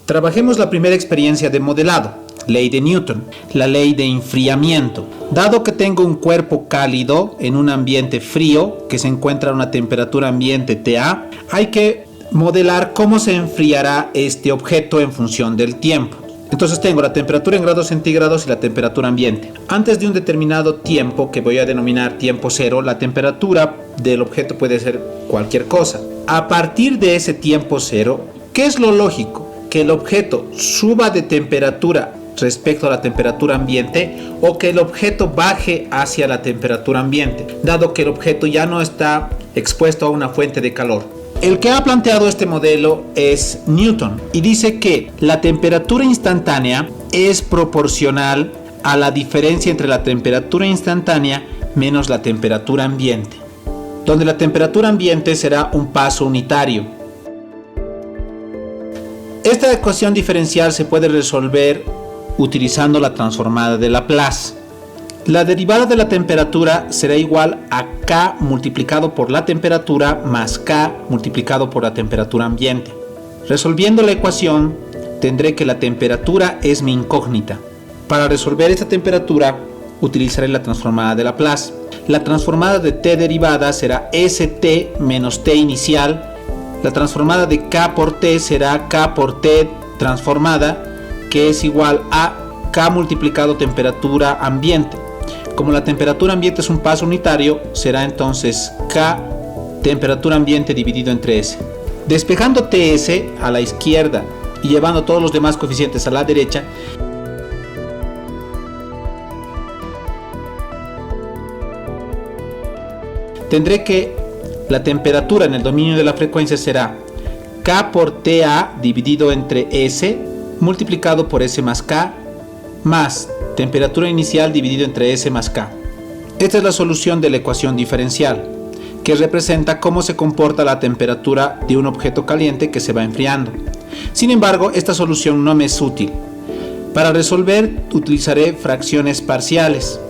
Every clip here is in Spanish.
Trabajemos la primera experiencia de modelado, ley de Newton, la ley de enfriamiento. Dado que tengo un cuerpo cálido en un ambiente frío que se encuentra a una temperatura ambiente TA, hay que modelar cómo se enfriará este objeto en función del tiempo. Entonces tengo la temperatura en grados centígrados y la temperatura ambiente. Antes de un determinado tiempo, que voy a denominar tiempo cero, la temperatura del objeto puede ser cualquier cosa. A partir de ese tiempo cero, ¿qué es lo lógico? Que el objeto suba de temperatura respecto a la temperatura ambiente o que el objeto baje hacia la temperatura ambiente, dado que el objeto ya no está expuesto a una fuente de calor. El que ha planteado este modelo es Newton y dice que la temperatura instantánea es proporcional a la diferencia entre la temperatura instantánea menos la temperatura ambiente, donde la temperatura ambiente será un paso unitario. Esta ecuación diferencial se puede resolver utilizando la transformada de Laplace. La derivada de la temperatura será igual a K multiplicado por la temperatura más K multiplicado por la temperatura ambiente. Resolviendo la ecuación, tendré que la temperatura es mi incógnita. Para resolver esta temperatura, utilizaré la transformada de Laplace. La transformada de T derivada será ST menos T inicial. La transformada de K por T será K por T transformada, que es igual a K multiplicado temperatura ambiente. Como la temperatura ambiente es un paso unitario, será entonces K temperatura ambiente dividido entre S. Despejando TS a la izquierda y llevando todos los demás coeficientes a la derecha, tendré que la temperatura en el dominio de la frecuencia será K por TA dividido entre S multiplicado por S más K más temperatura inicial dividido entre S más K. Esta es la solución de la ecuación diferencial, que representa cómo se comporta la temperatura de un objeto caliente que se va enfriando. Sin embargo, esta solución no me es útil. Para resolver, utilizaré fracciones parciales.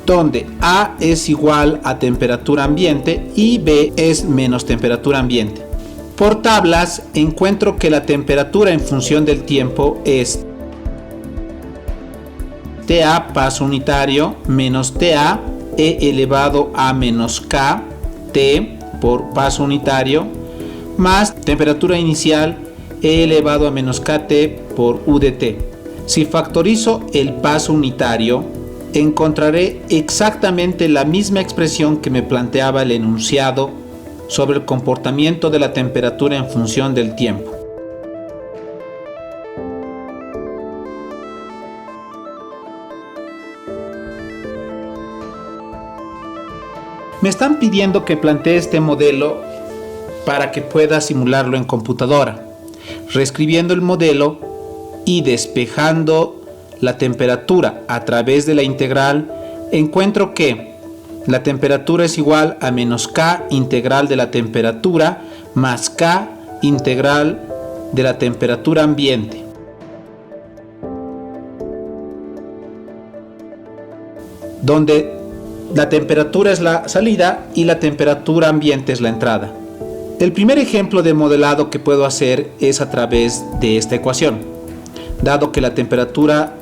Donde A es igual a temperatura ambiente y B es menos temperatura ambiente. Por tablas encuentro que la temperatura en función del tiempo es TA paso unitario menos TA E elevado a menos K T por paso unitario más temperatura inicial E elevado a menos KT por U de T. Si factorizo el paso unitario, encontraré exactamente la misma expresión que me planteaba el enunciado sobre el comportamiento de la temperatura en función del tiempo. Me están pidiendo que plantee este modelo para que pueda simularlo en computadora. Reescribiendo el modelo y despejando la temperatura a través de la integral, encuentro que la temperatura es igual a menos K integral de la temperatura más K integral de la temperatura ambiente. Donde la temperatura es la salida y la temperatura ambiente es la entrada. El primer ejemplo de modelado que puedo hacer es a través de esta ecuación. Dado que la temperatura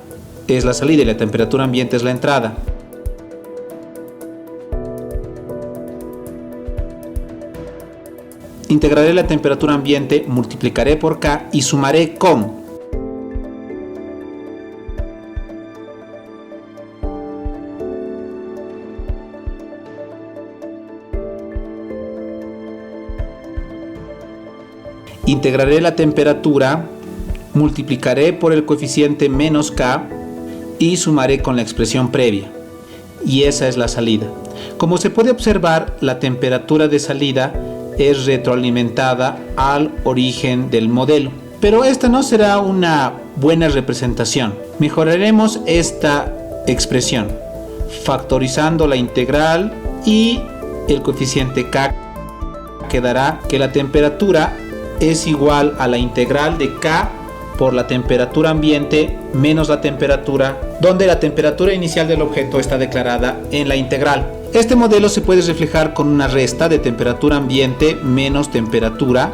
es la salida y la temperatura ambiente es la entrada, integraré la temperatura ambiente, multiplicaré por K y sumaré con integraré la temperatura, multiplicaré por el coeficiente menos K y sumaré con la expresión previa. Y esa es la salida. Como se puede observar, la temperatura de salida es retroalimentada al origen del modelo. Pero esta no será una buena representación. Mejoraremos esta expresión factorizando la integral y el coeficiente K. Quedará que la temperatura es igual a la integral de K por la temperatura ambiente menos la temperatura, donde la temperatura inicial del objeto está declarada en la integral. Este modelo se puede reflejar con una resta de temperatura ambiente menos temperatura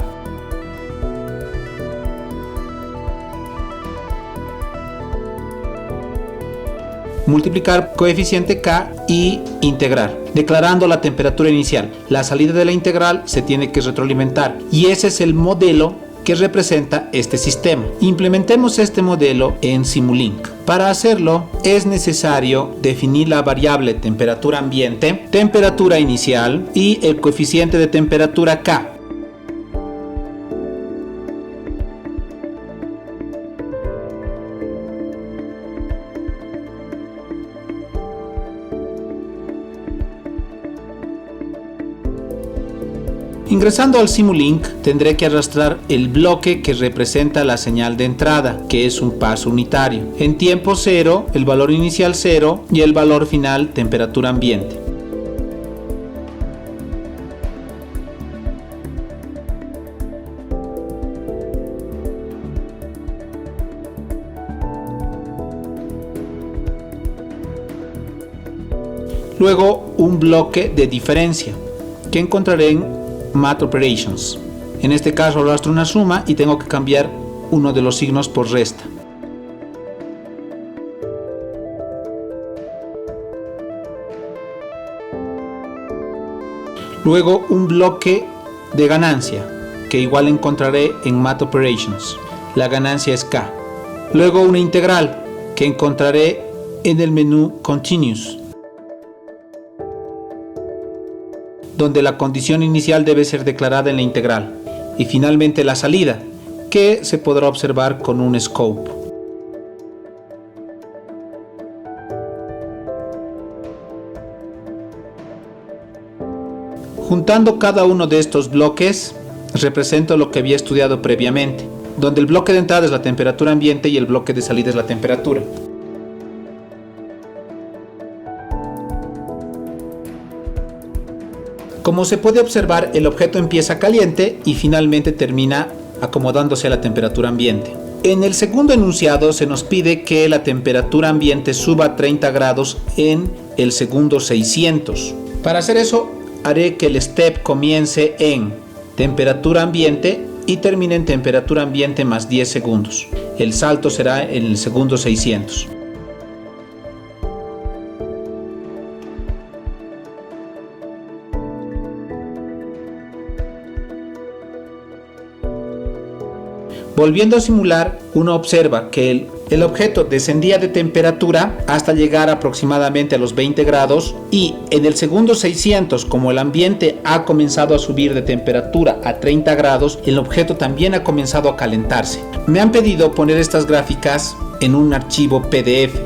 multiplicar coeficiente K y integrar, declarando la temperatura inicial. La salida de la integral se tiene que retroalimentar y ese es el modelo que representa este sistema. Implementemos este modelo en Simulink. Para hacerlo es necesario definir la variable temperatura ambiente, temperatura inicial y el coeficiente de temperatura K. Ingresando al Simulink, tendré que arrastrar el bloque que representa la señal de entrada, que es un paso unitario. En tiempo 0, el valor inicial 0 y el valor final temperatura ambiente. Luego un bloque de diferencia, que encontraré en Math Operations. En este caso arrastro una suma y tengo que cambiar uno de los signos por resta. Luego un bloque de ganancia, que igual encontraré en Math Operations. La ganancia es K. Luego una integral, que encontraré en el menú Continuous, donde la condición inicial debe ser declarada en la integral, y finalmente la salida, que se podrá observar con un scope. Juntando cada uno de estos bloques, represento lo que había estudiado previamente, donde el bloque de entrada es la temperatura ambiente y el bloque de salida es la temperatura. Como se puede observar, el objeto empieza caliente y finalmente termina acomodándose a la temperatura ambiente. En el segundo enunciado se nos pide que la temperatura ambiente suba a 30 grados en el segundo 600. Para hacer eso, haré que el step comience en temperatura ambiente y termine en temperatura ambiente más 10 segundos. El salto será en el segundo 600. Volviendo a simular, uno observa que el objeto descendía de temperatura hasta llegar aproximadamente a los 20 grados y en el segundo 600, como el ambiente ha comenzado a subir de temperatura a 30 grados, el objeto también ha comenzado a calentarse. Me han pedido poner estas gráficas en un archivo PDF.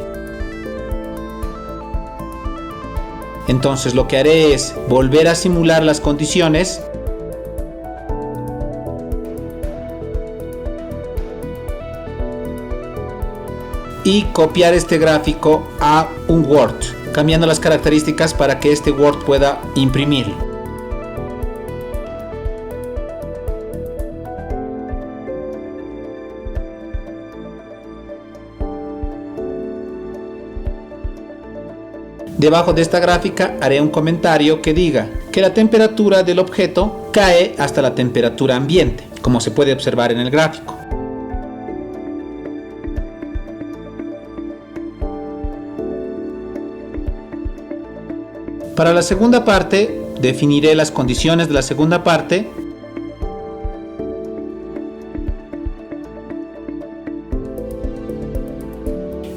Entonces lo que haré es volver a simular las condiciones y copiar este gráfico a un Word, cambiando las características para que este Word pueda imprimirlo. Debajo de esta gráfica haré un comentario que diga que la temperatura del objeto cae hasta la temperatura ambiente, como se puede observar en el gráfico. Para la segunda parte, definiré las condiciones de la segunda parte.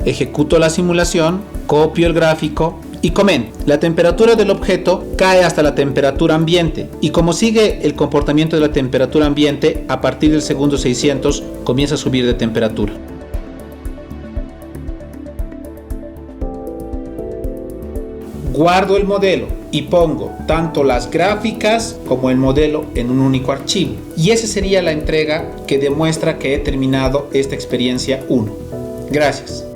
Ejecuto la simulación, copio el gráfico y comento. La temperatura del objeto cae hasta la temperatura ambiente y como sigue el comportamiento de la temperatura ambiente, a partir del segundo 600 comienza a subir de temperatura. Guardo el modelo y pongo tanto las gráficas como el modelo en un único archivo. Y esa sería la entrega que demuestra que he terminado esta experiencia 1. Gracias.